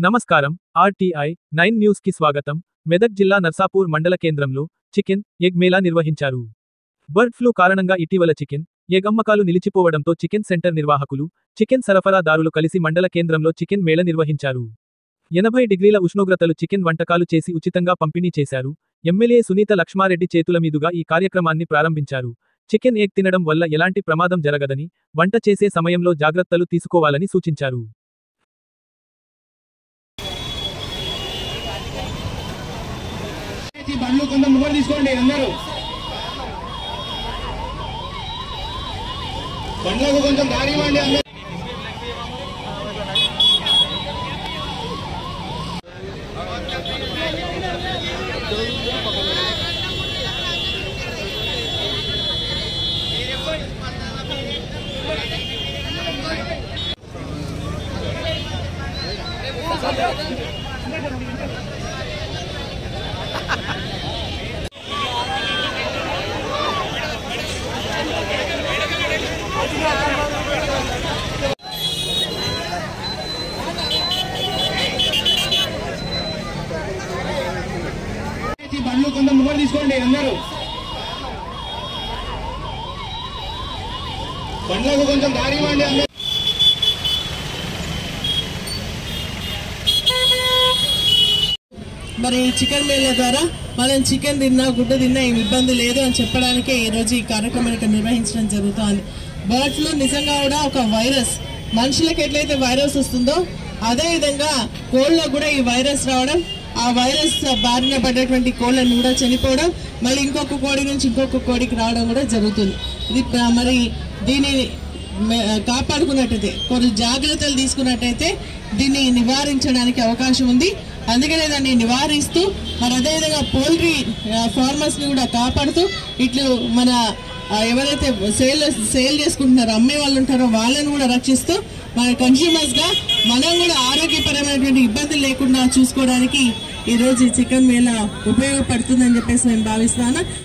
నమస్కారం RTI 9 news కి స్వాగతం. మెదక్ జిల్లా నర్సాపూర్ మండల కేంద్రంలో చికెన్ ఎగ్ మేళా నిర్వహించారు. బర్డ్ ఫ్లూ కారణంగా ఇటీవల చికెన్ ఎగ్ అమ్మకాలు నిలిచిపోవడంతో చికెన్ సెంటర్ నిర్వాహకులు, చికెన్ సరఫరాదారులు కలిసి మండల కేంద్రంలో చికెన్ మేళా నిర్వహించారు. 80 డిగ్రీల ఉష్ణోగ్రతలు చికెన్ వంటకాలు చేసి ఉచితంగా పంపిణీ చేశారు. ఎమ్మెల్యే సునీత లక్ష్మారెడ్డి చేతుల మీదుగా ఈ కార్యక్రమాన్ని ప్రారంభించారు. చికెన్ ఎగ్ తినడం వల్ల ఎలాంటి ప్రమాదం జరగదని, వంట చేసే సమయంలో జాగ్రత్తలు తీసుకోవాలని సూచించారు. బండ్లు కొంత ముందు తీసుకోండి, అందరూ బండ్లకు కొంచెం దారి ఇవ్వండి. అందరూ బండ్లు కొంత ముందు తీసుకోండి, అందరూ బండ్లకు కొంచెం దారి ఇవ్వండి. అందరూ మరి చికెన్ మేళా ద్వారా మనం చికెన్ తిన్నా గుడ్డు తిన్నా ఏమి ఇబ్బంది లేదు అని చెప్పడానికే ఈరోజు ఈ కార్యక్రమాన్ని నిర్వహించడం జరుగుతుంది. బర్డ్ ఫ్లూ నిజంగా కూడా ఒక వైరస్, మనుషులకు ఎట్లయితే వైరస్ వస్తుందో అదే విధంగా కోళ్ళలో కూడా ఈ వైరస్ రావడం, ఆ వైరస్ బారిన పడ్డటువంటి కోళ్ళను కూడా చనిపోవడం, మళ్ళీ ఇంకొక కోడి నుంచి ఇంకొక కోడికి రావడం కూడా జరుగుతుంది. ఇది మరి దీన్ని కాపాడుకున్నట్టయితే, కొన్ని జాగ్రత్తలు తీసుకున్నట్టయితే దీన్ని నివారించడానికి అవకాశం ఉంది. అందుకనే దాన్ని నివారిస్తూ మరి అదేవిధంగా పోల్ట్రీ ఫార్మర్స్ని కూడా కాపాడుతూ ఇట్లు మన ఎవరైతే సేల్ చేసుకుంటున్నారో, అమ్మే వాళ్ళు ఉంటారో వాళ్ళని కూడా రక్షిస్తూ మన కన్స్యూమర్స్గా మనం కూడా ఆరోగ్యపరమైనటువంటి ఇబ్బందులు లేకుండా చూసుకోవడానికి ఈరోజు చికెన్ మేళా ఉపయోగపడుతుందని చెప్పేసి నేను భావిస్తాను.